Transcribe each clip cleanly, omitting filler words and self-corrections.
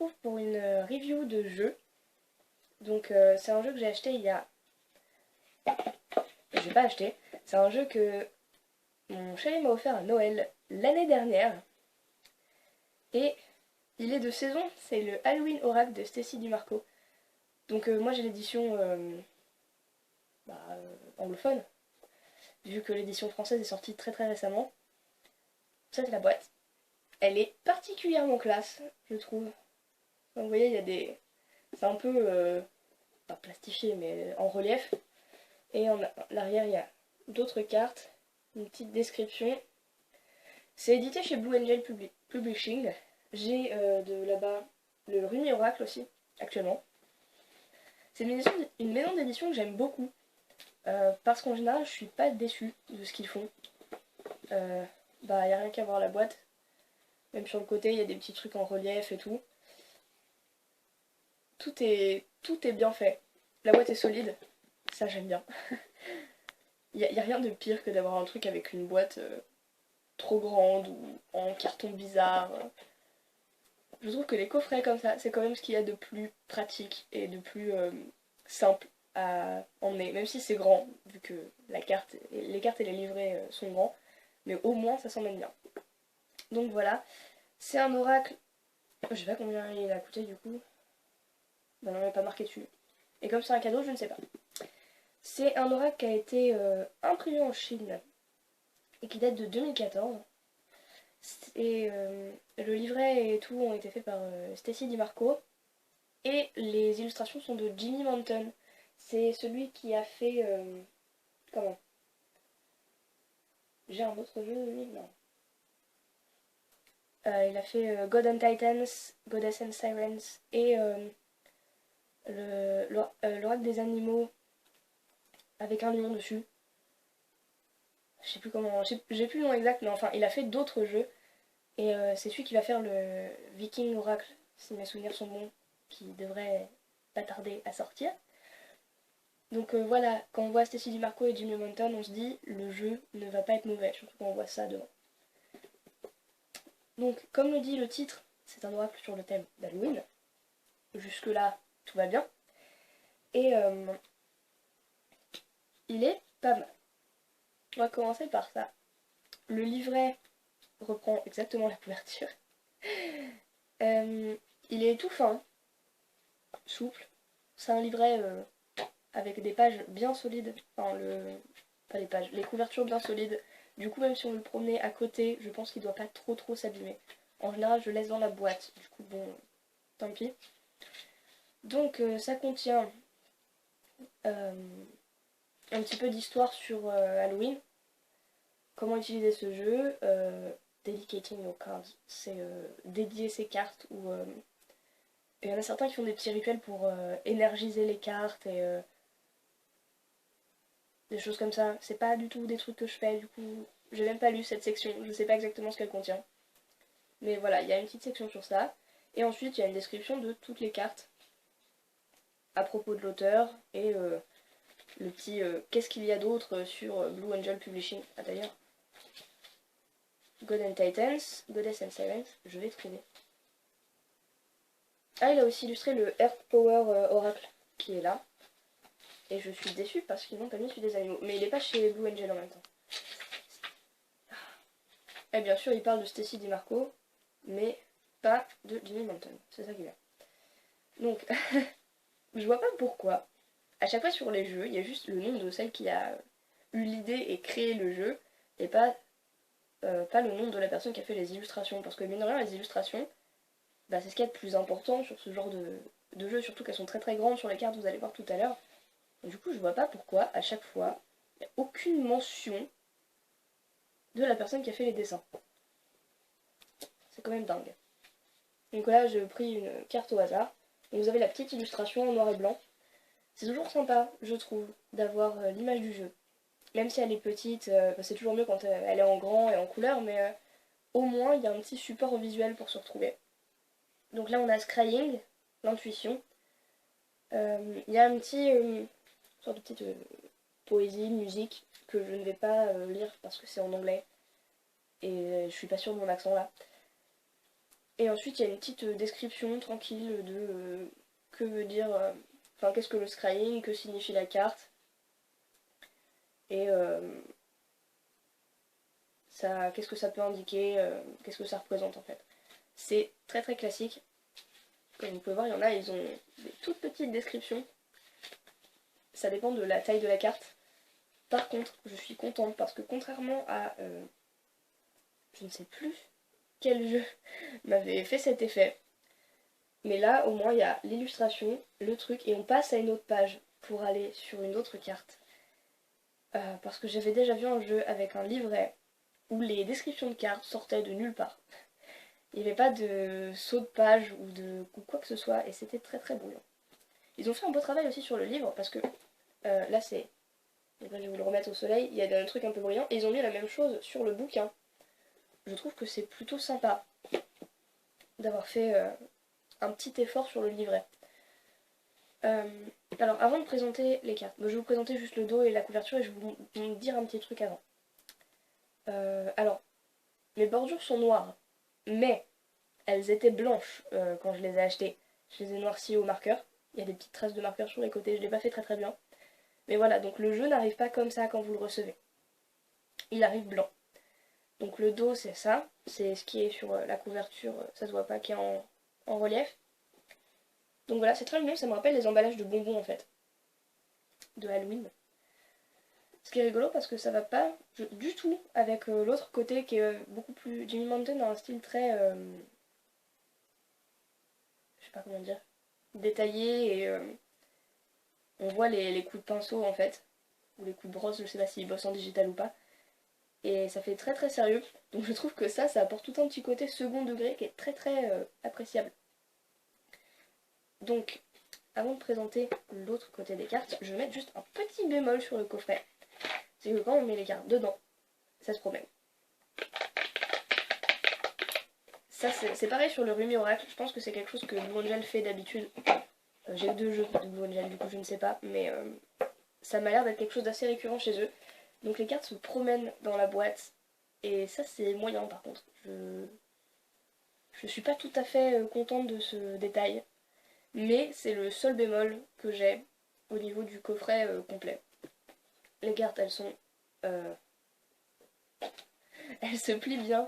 retrouve pour une review de jeu. Donc c'est un jeu que j'ai acheté il y a... Je l'ai pas acheté. C'est un jeu que mon chéri m'a offert à Noël l'année dernière. Et il est de saison, c'est le Halloween Oracle de Stacy DiMarco. Donc moi j'ai l'édition anglophone, vu que l'édition française est sortie très très récemment. Ça c'est la boîte. Elle est particulièrement classe, je trouve. Donc, vous voyez, il y a des... C'est un peu... pas plastifié, mais en relief. Et en l'arrière, il y a d'autres cartes, une petite description. C'est édité chez Blue Angel Publishing. J'ai de là-bas le Rumi Oracle aussi, actuellement. C'est une maison d'édition que j'aime beaucoup. Parce qu'en général, je suis pas déçue de ce qu'ils font. Y a rien qu'à voir la boîte. Même sur le côté, il y a des petits trucs en relief et tout. Tout est bien fait. La boîte est solide, ça j'aime bien. Il y a rien de pire que d'avoir un truc avec une boîte trop grande ou en carton bizarre. Je trouve que les coffrets comme ça, c'est quand même ce qu'il y a de plus pratique et de plus simple à emmener. Même si c'est grand, vu que les cartes et les livrets sont grands. Mais au moins ça s'emmène bien. Donc voilà, c'est un oracle. Je sais pas combien il a coûté du coup. Bah non, il n'est pas marqué dessus. Et comme c'est un cadeau, je ne sais pas. C'est un oracle qui a été imprimé en Chine et qui date de 2014. Et le livret et tout ont été faits par Stacy DiMarco. Et les illustrations sont de Jimmy Manton. C'est celui qui a fait... comment? J'ai un autre jeu de lui? Non. Il a fait God and Titans, Goddess and Sirens et l'oracle des animaux avec un lion dessus. Je sais plus comment, j'ai plus le nom exact, mais enfin, il a fait d'autres jeux. Et c'est celui qui va faire le Viking Oracle, si mes souvenirs sont bons, qui devrait pas tarder à sortir. Donc voilà, quand on voit Stacy DiMarco et Jimmy Manton, on se dit le jeu ne va pas être mauvais, surtout quand on voit ça devant. Donc, comme le dit le titre, c'est un oracle sur le thème d'Halloween. Jusque-là, tout va bien. Et il est pas mal. On va commencer par ça. Le livret reprend exactement la couverture. Il est tout fin, souple. C'est un livret avec des pages bien solides. Enfin, pas les pages, les couvertures bien solides. Du coup, même si on le promenait à côté, je pense qu'il doit pas trop s'abîmer. En général, je le laisse dans la boîte. Du coup, bon, tant pis. Donc, ça contient un petit peu d'histoire sur Halloween. Comment utiliser ce jeu. Dedicating your cards. C'est dédier ses cartes. Ou il y en a certains qui font des petits rituels pour énergiser les cartes et des choses comme ça. C'est pas du tout des trucs que je fais, du coup, j'ai même pas lu cette section, je sais pas exactement ce qu'elle contient. Mais voilà, il y a une petite section sur ça. Et ensuite, il y a une description de toutes les cartes à propos de l'auteur et le petit qu'est-ce qu'il y a d'autre sur Blue Angel Publishing. Ah d'ailleurs, God and Titans, Goddess and Sirens, je vais trouver. Ah, il a aussi illustré le Earth Power Oracle qui est là. Et je suis déçue parce qu'ils n'ont pas mis celui des animaux. Mais il est pas chez Blue Angel en même temps. Et bien sûr, il parle de Stacy DiMarco, mais pas de Jimmy Manton. C'est ça qui est. Donc, je vois pas pourquoi. À chaque fois sur les jeux, il y a juste le nom de celle qui a eu l'idée et créé le jeu, et pas le nom de la personne qui a fait les illustrations. Parce que mine de rien, les illustrations, bah, c'est ce qu'il y a de plus important sur ce genre de jeu, surtout qu'elles sont très très grandes sur les cartes, vous allez voir tout à l'heure. Du coup, je vois pas pourquoi, à chaque fois, il n'y a aucune mention de la personne qui a fait les dessins. C'est quand même dingue. Donc là, j'ai pris une carte au hasard. Et vous avez la petite illustration en noir et blanc. C'est toujours sympa, je trouve, d'avoir l'image du jeu. Même si elle est petite, c'est toujours mieux quand elle est en grand et en couleur, mais au moins, il y a un petit support visuel pour se retrouver. Donc là, on a Scrying, l'intuition. Il y a un petit... sorte de petite poésie, musique, que je ne vais pas lire parce que c'est en anglais. Et je suis pas sûre de mon accent là. Et ensuite, il y a une petite description tranquille de que veut dire, enfin, qu'est-ce que le scrying, que signifie la carte, et ça, qu'est-ce que ça peut indiquer, qu'est-ce que ça représente en fait. C'est très très classique. Comme vous pouvez voir, il y en a, ils ont des toutes petites descriptions. Ça dépend de la taille de la carte. Par contre, je suis contente parce que contrairement à je ne sais plus quel jeu m'avait fait cet effet, mais là au moins il y a l'illustration, le truc, et on passe à une autre page pour aller sur une autre carte. Parce que j'avais déjà vu un jeu avec un livret où les descriptions de cartes sortaient de nulle part. Il n'y avait pas de saut de page ou quoi que ce soit, et c'était très très brouillon. Ils ont fait un beau travail aussi sur le livre, parce que là c'est... Donc là je vais vous le remettre au soleil, il y a un truc un peu brillant, et ils ont mis la même chose sur le bouquin. Je trouve que c'est plutôt sympa d'avoir fait un petit effort sur le livret. Euh, alors avant de présenter les cartes, je vais vous présenter juste le dos et la couverture et je vais vous dire un petit truc avant. Alors, les bordures sont noires, mais elles étaient blanches quand je les ai achetées. Je les ai noircies au marqueur. Il y a des petites traces de marqueur sur les côtés, je ne l'ai pas fait très très bien. Mais voilà, donc le jeu n'arrive pas comme ça quand vous le recevez. Il arrive blanc. Donc le dos c'est ça, c'est ce qui est sur la couverture, ça se voit pas qui est en relief. Donc voilà, c'est très mignon, ça me rappelle les emballages de bonbons en fait, de Halloween. Ce qui est rigolo parce que ça va pas du tout avec l'autre côté qui est beaucoup plus... Jimmy Mountain a un style très... je sais pas comment dire, détaillé et on voit les coups de pinceau en fait, ou les coups de brosse, je sais pas s'ils bossent en digital ou pas. Et ça fait très très sérieux, donc je trouve que ça apporte tout un petit côté second degré qui est très très appréciable. Donc, avant de présenter l'autre côté des cartes, je vais mettre juste un petit bémol sur le coffret. C'est que quand on met les cartes dedans, ça se promène. Ça, c'est pareil sur le Rumi Oracle. Je pense que c'est quelque chose que Blue Angel fait d'habitude. J'ai eu 2 jeux de Blue Angel, du coup je ne sais pas, mais ça m'a l'air d'être quelque chose d'assez récurrent chez eux. Donc les cartes se promènent dans la boîte, et ça c'est moyen par contre. Je suis pas tout à fait contente de ce détail, mais c'est le seul bémol que j'ai au niveau du coffret complet. Les cartes elles sont... elles se plient bien,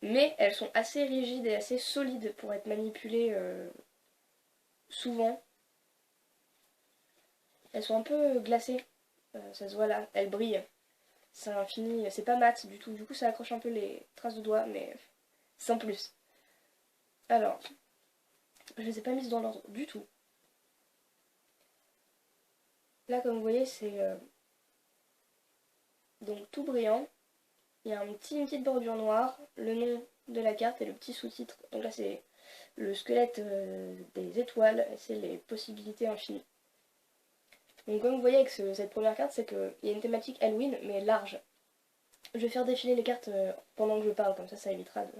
mais elles sont assez rigides et assez solides pour être manipulées souvent. Elles sont un peu glacées, ça se voit là, elles brillent. C'est infini, c'est pas mat du tout, du coup ça accroche un peu les traces de doigts, mais sans plus. Alors, je les ai pas mises dans l'ordre du tout. Là comme vous voyez c'est donc tout brillant. Il y a une petite bordure noire, le nom de la carte et le petit sous-titre. Donc là c'est le squelette des étoiles, et c'est les possibilités infinies. Donc comme vous voyez avec cette première carte, c'est qu'il y a une thématique Halloween, mais large. Je vais faire défiler les cartes pendant que je parle, comme ça évitera de...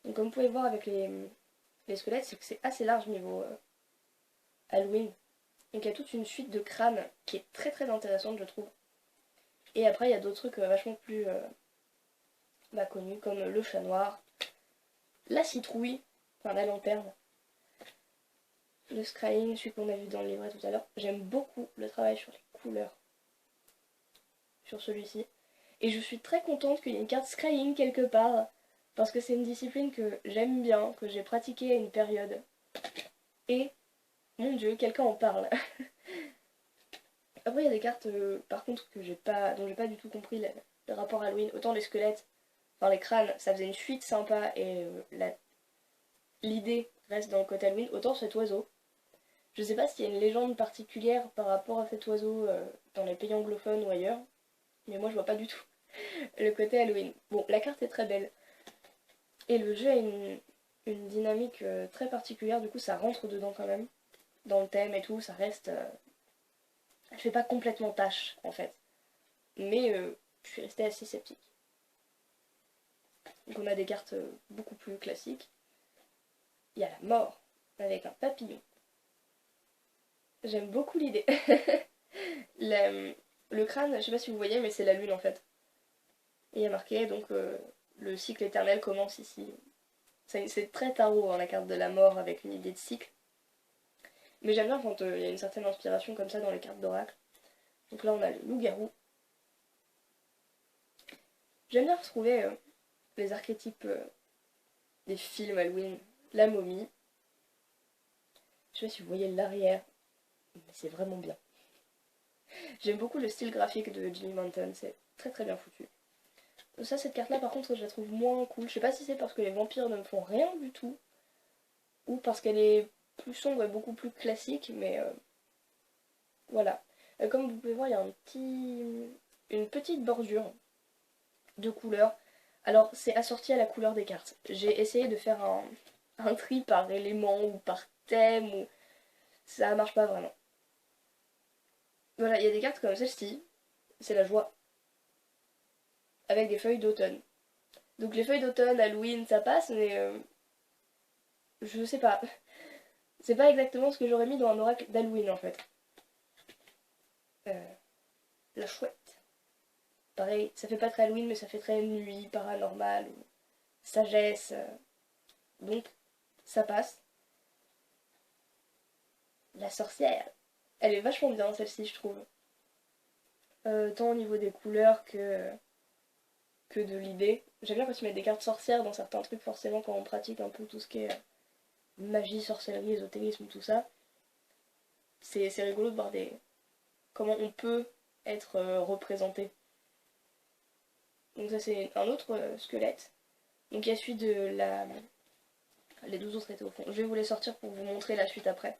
Donc comme vous pouvez voir avec les squelettes, c'est que c'est assez large niveau Halloween. Donc il y a toute une suite de crânes qui est très très intéressante je trouve. Et après il y a d'autres trucs vachement plus connus comme le chat noir, la citrouille, enfin la lanterne, le scrying, celui qu'on a vu dans le livret tout à l'heure. J'aime beaucoup le travail sur les couleurs sur celui-ci. Et je suis très contente qu'il y ait une carte scrying quelque part, parce que c'est une discipline que j'aime bien, que j'ai pratiquée à une période. Et, mon dieu, quelqu'un en parle. Après il y a des cartes par contre que dont j'ai pas du tout compris le rapport Halloween. Autant les squelettes, enfin les crânes, ça faisait une suite sympa et l'idée reste dans le côté Halloween. Autant cet oiseau, je sais pas s'il y a une légende particulière par rapport à cet oiseau dans les pays anglophones ou ailleurs, mais moi je vois pas du tout le côté Halloween. Bon, la carte est très belle. Et le jeu a une dynamique très particulière, du coup ça rentre dedans quand même. Dans le thème et tout, ça reste... elle fait pas complètement tâche en fait. Mais je suis restée assez sceptique. Donc on a des cartes beaucoup plus classiques. Il y a la mort avec un papillon. J'aime beaucoup l'idée. Le crâne, je sais pas si vous voyez, mais c'est la lune en fait. Et il y a marqué donc le cycle éternel commence ici. C'est très tarot, hein, la carte de la mort avec une idée de cycle. Mais j'aime bien quand il y a une certaine inspiration comme ça dans les cartes d'oracle. Donc là on a le loup-garou. J'aime bien retrouver les archétypes des films Halloween. La momie. Je sais pas si vous voyez l'arrière, mais c'est vraiment bien. J'aime beaucoup le style graphique de Jimmy Manton, c'est très très bien foutu. Ça, cette carte là par contre je la trouve moins cool. Je sais pas si c'est parce que les vampires ne me font rien du tout, ou parce qu'elle est plus sombre et beaucoup plus classique, mais voilà. Comme vous pouvez voir, il y a une petite bordure de couleurs. Alors c'est assorti à la couleur des cartes. J'ai essayé de faire un tri par élément ou par thème, ou ça marche pas vraiment. Voilà, il y a des cartes comme celle-ci, c'est la joie, avec des feuilles d'automne. Donc les feuilles d'automne, Halloween, ça passe, mais je sais pas. C'est pas exactement ce que j'aurais mis dans un oracle d'Halloween en fait. Euh, la chouette. Pareil, ça fait pas très Halloween, mais ça fait très nuit, paranormal, ou sagesse. Donc, ça passe. La sorcière. Elle est vachement bien celle-ci, je trouve. Tant au niveau des couleurs que de l'idée. J'aime bien quand ils mettent des cartes sorcières dans certains trucs, forcément, quand on pratique un peu tout ce qui est magie, sorcellerie, ésotérisme, tout ça. C'est rigolo de voir comment on peut être représenté. Donc ça c'est un autre squelette. Donc il y a celui de la... Les 12 autres étaient au fond. Je vais vous les sortir pour vous montrer la suite après.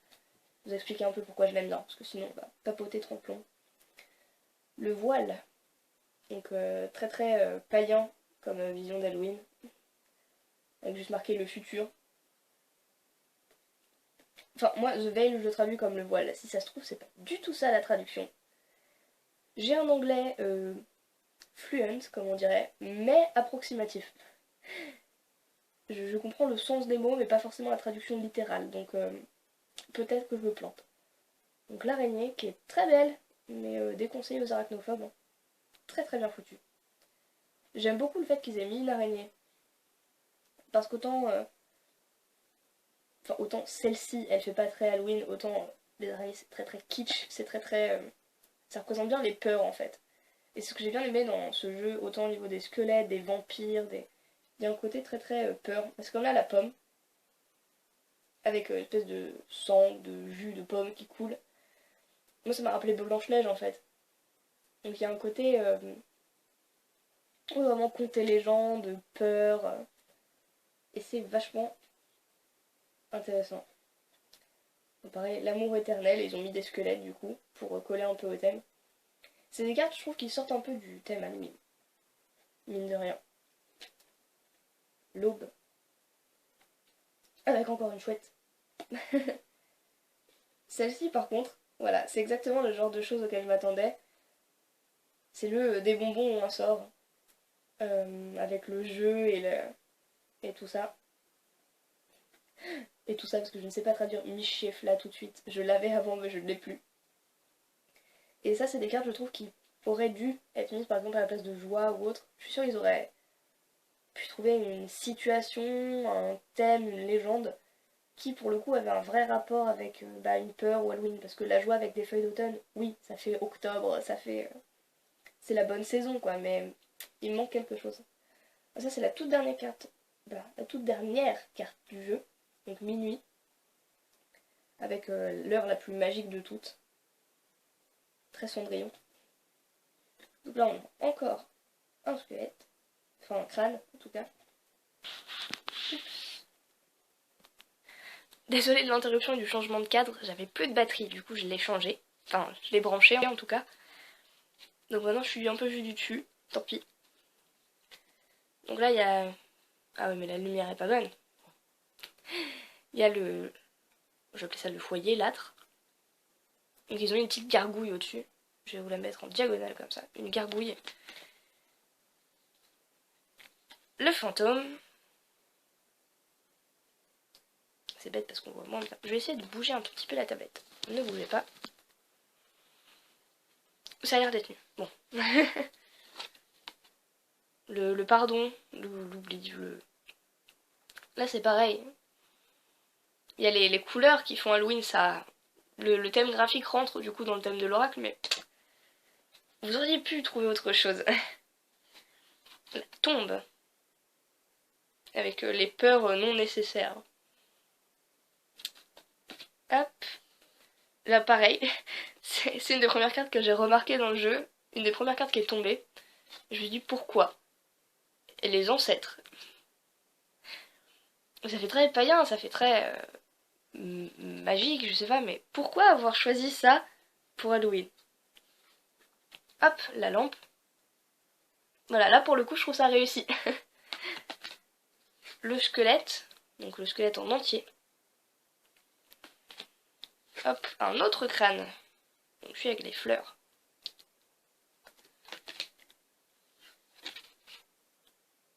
Vous expliquer un peu pourquoi je l'aime bien, parce que sinon on va papoter trop long. Le voile. Donc très très païen comme vision d'Halloween. Avec juste marqué le futur. Enfin moi The Veil je le traduis comme le voile. Si ça se trouve c'est pas du tout ça la traduction. J'ai un anglais fluent comme on dirait, mais approximatif. Je comprends le sens des mots mais pas forcément la traduction littérale. Donc peut-être que je me plante. Donc l'araignée qui est très belle, mais déconseillée aux arachnophobes. Hein. Très très bien foutu. J'aime beaucoup le fait qu'ils aient mis une araignée. Parce qu'autant autant celle-ci, elle fait pas très Halloween, autant les araignées c'est très très kitsch, c'est très très... ça représente bien les peurs en fait. Et c'est ce que j'ai bien aimé dans ce jeu, autant au niveau des squelettes, des vampires, il y a un côté très très peur. C'est comme là la pomme, avec une espèce de sang, de jus de pomme qui coule. Moi ça m'a rappelé Blanche-Neige en fait. Donc il y a un côté vraiment conter légendes, peur, et c'est vachement intéressant. Donc, pareil, l'amour éternel, ils ont mis des squelettes du coup, pour coller un peu au thème. C'est des cartes, je trouve, qui sortent un peu du thème Halloween. Mine de rien. L'aube. Avec encore une chouette. Celle-ci, par contre, voilà, c'est exactement le genre de choses auxquelles je m'attendais. C'est le des bonbons ou un sort. Avec le jeu et tout ça. Et tout ça parce que je ne sais pas traduire Michef là tout de suite. Je l'avais avant mais je ne l'ai plus. Et ça c'est des cartes je trouve qui auraient dû être mises par exemple à la place de joie ou autre. Je suis sûre qu'ils auraient pu trouver une situation, un thème, une légende qui pour le coup avait un vrai rapport avec une peur ou Halloween. Parce que la joie avec des feuilles d'automne, oui, ça fait octobre, ça fait... c'est la bonne saison quoi, mais il manque quelque chose. Ça c'est la toute dernière carte. La toute dernière carte du jeu. Donc minuit. Avec l'heure la plus magique de toutes. Très Cendrillon. Donc là on a encore un squelette. Enfin un crâne en tout cas. Désolée de l'interruption et du changement de cadre, j'avais peu de batterie, du coup je l'ai changé. Enfin, je l'ai branché en tout cas. Donc maintenant je suis un peu vue du dessus, tant pis. Donc là il y a... Ah oui mais la lumière est pas bonne. Il y a le... J'appelais ça le foyer, l'âtre. Donc ils ont une petite gargouille au-dessus. Je vais vous la mettre en diagonale comme ça. Une gargouille. Le fantôme. C'est bête parce qu'on voit moins bien. Je vais essayer de bouger un tout petit peu la tablette. Ne bougez pas. Ça a l'air d'être nu. Bon. le pardon, l'oubli, Là c'est pareil. Il y a les couleurs qui font Halloween, ça... Le thème graphique rentre du coup dans le thème de l'oracle, mais vous auriez pu trouver autre chose. La tombe. Avec les peurs non nécessaires. Hop. Là pareil, c'est une des premières cartes que j'ai remarquées dans le jeu. Une des premières cartes qui est tombée. Je me dis pourquoi. Et les ancêtres. Ça fait très païen, ça fait très magique, je sais pas, mais pourquoi avoir choisi ça pour Halloween? Hop, la lampe. Voilà, là pour le coup je trouve ça réussi. Le squelette, donc le squelette en entier. Hop, un autre crâne. Donc je suis avec les fleurs.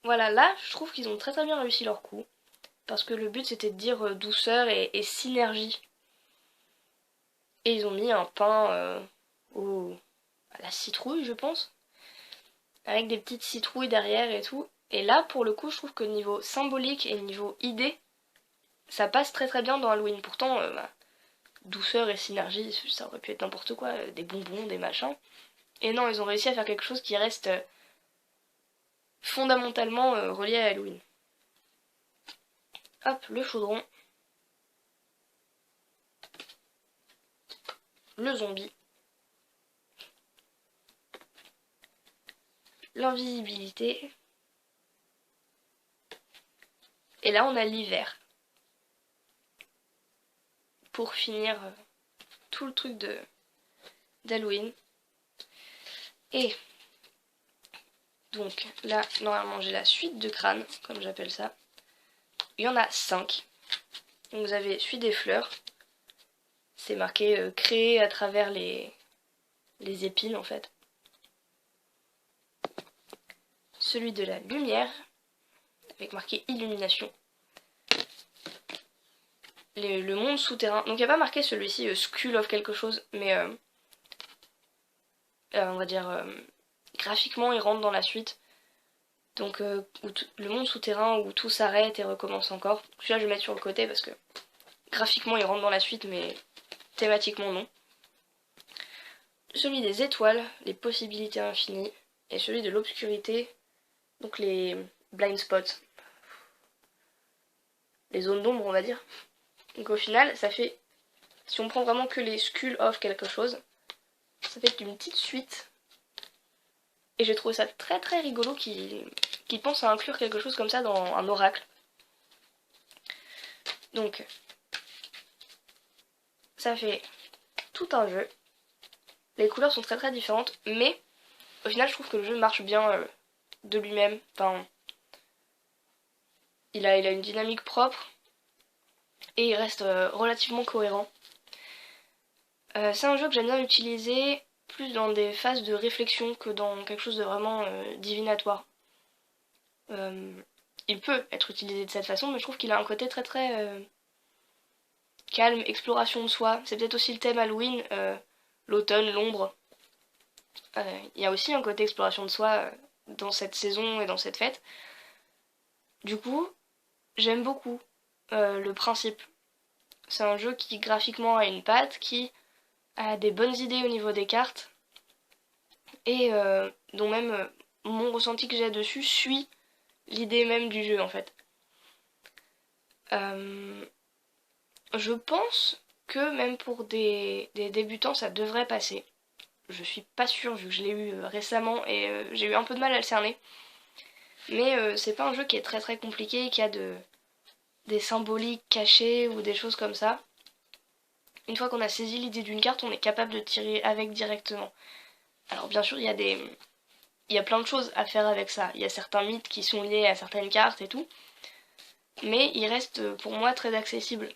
Voilà, là je trouve qu'ils ont très très bien réussi leur coup. Parce que le but c'était de dire douceur et synergie. Et ils ont mis un pain à la citrouille, je pense. Avec des petites citrouilles derrière et tout. Et là, pour le coup, je trouve que niveau symbolique et niveau idée, ça passe très très bien dans Halloween. Pourtant, douceur et synergie, ça aurait pu être n'importe quoi, des bonbons, des machins. Et non, ils ont réussi à faire quelque chose qui reste fondamentalement relié à Halloween. Hop, le chaudron. Le zombie. L'invisibilité. Et là, on a l'hiver. Pour finir tout le truc d'Halloween. Et donc là, normalement, j'ai la suite de crânes, comme j'appelle ça. Il y en a 5. Donc vous avez celui des fleurs. C'est marqué créé à travers les épines en fait. Celui de la lumière, avec marqué illumination. Le monde souterrain. Donc il n'y a pas marqué celui-ci Skull of quelque chose, mais on va dire graphiquement il rentre dans la suite. Donc le monde souterrain où tout s'arrête et recommence encore. Celui-là je vais mettre sur le côté parce que graphiquement il rentre dans la suite mais thématiquement non. Celui des étoiles, les possibilités infinies. Et celui de l'obscurité, donc les blind spots. Les zones d'ombre on va dire. Donc au final ça fait, si on prend vraiment que les Skull of quelque chose, ça fait une petite suite. Et j'ai trouvé ça très très rigolo qui pense à inclure quelque chose comme ça dans un oracle. Donc, ça fait tout un jeu. Les couleurs sont très très différentes, mais au final je trouve que le jeu marche bien de lui-même. Enfin, il a une dynamique propre et il reste relativement cohérent. C'est un jeu que j'aime bien utiliser plus dans des phases de réflexion que dans quelque chose de vraiment divinatoire. Il peut être utilisé de cette façon, mais je trouve qu'il a un côté très très calme, exploration de soi. C'est peut-être aussi le thème Halloween, l'automne, l'ombre. Il y a aussi un côté exploration de soi dans cette saison et dans cette fête. Du coup, j'aime beaucoup le principe. C'est un jeu qui graphiquement a une patte, qui a des bonnes idées au niveau des cartes, et dont même mon ressenti que j'ai dessus suit l'idée même du jeu en fait. Je pense que même pour des débutants ça devrait passer. Je suis pas sûre vu que je l'ai eu récemment et j'ai eu un peu de mal à le cerner. Mais c'est pas un jeu qui est très très compliqué, qui a des symboliques cachées ou des choses comme ça. Une fois qu'on a saisi l'idée d'une carte, on est capable de tirer avec directement. Alors bien sûr, il y a plein de choses à faire avec ça. Il y a certains mythes qui sont liés à certaines cartes et tout. Mais il reste pour moi très accessible.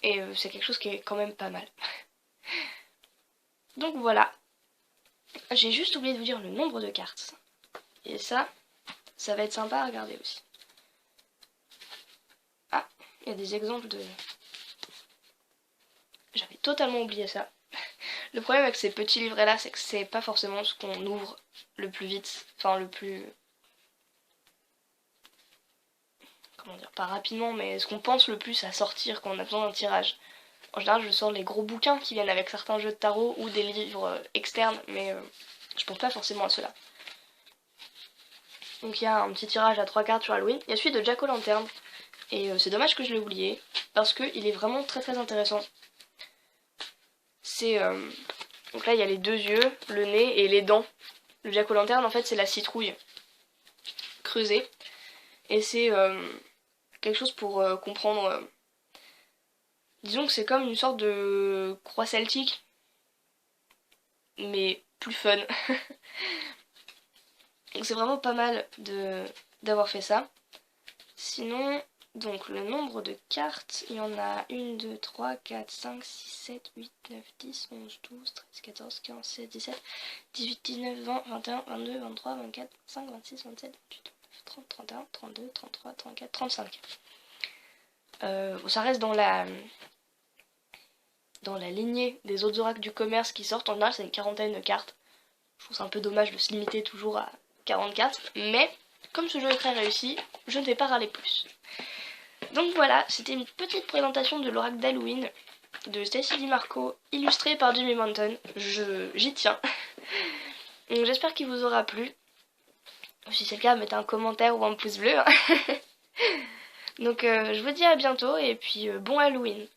Et c'est quelque chose qui est quand même pas mal. Donc voilà. J'ai juste oublié de vous dire le nombre de cartes. Et ça va être sympa à regarder aussi. Ah, il y a des exemples de... J'avais totalement oublié ça. Le problème avec ces petits livrets là, c'est que c'est pas forcément ce qu'on ouvre le plus vite. Enfin, le plus... comment dire, pas rapidement, mais ce qu'on pense le plus à sortir quand on a besoin d'un tirage. En général, je sors les gros bouquins qui viennent avec certains jeux de tarot ou des livres externes, mais je pense pas forcément à ceux-là. Donc il y a un petit tirage à 3 cartes sur Halloween. Il y a celui de Jack O'Lantern. Et c'est dommage que je l'ai oublié, parce qu'il est vraiment très très intéressant. C'est... donc là il y a les 2 yeux, le nez et les dents. Le Jack O'Lantern en fait c'est la citrouille creusée. Et c'est quelque chose pour comprendre... disons que c'est comme une sorte de croix celtique, mais plus fun. Donc c'est vraiment pas mal d'avoir fait ça. Sinon, donc le nombre de cartes, il y en a 1, 2, 3, 4, 5, 6, 7, 8, 9, 10, 11, 12, 13, 14, 15, 16, 17, 18, 19, 20, 21, 22, 23, 24, 25, 26, 27, 28, 29, 30, 31, 32, 33, 34, 35. Ça reste dans la lignée des autres oracles du commerce qui sortent. En général, c'est une quarantaine de cartes. Je trouve ça un peu dommage de se limiter toujours à 40 cartes, mais comme ce jeu est très réussi, je ne vais pas râler plus. Donc voilà, c'était une petite présentation de l'oracle d'Halloween de Stacy DiMarco, illustrée par Jimmy Mountain. J'y tiens. Donc j'espère qu'il vous aura plu. Si c'est le cas, mettez un commentaire ou un pouce bleu. Donc je vous dis à bientôt et puis bon Halloween.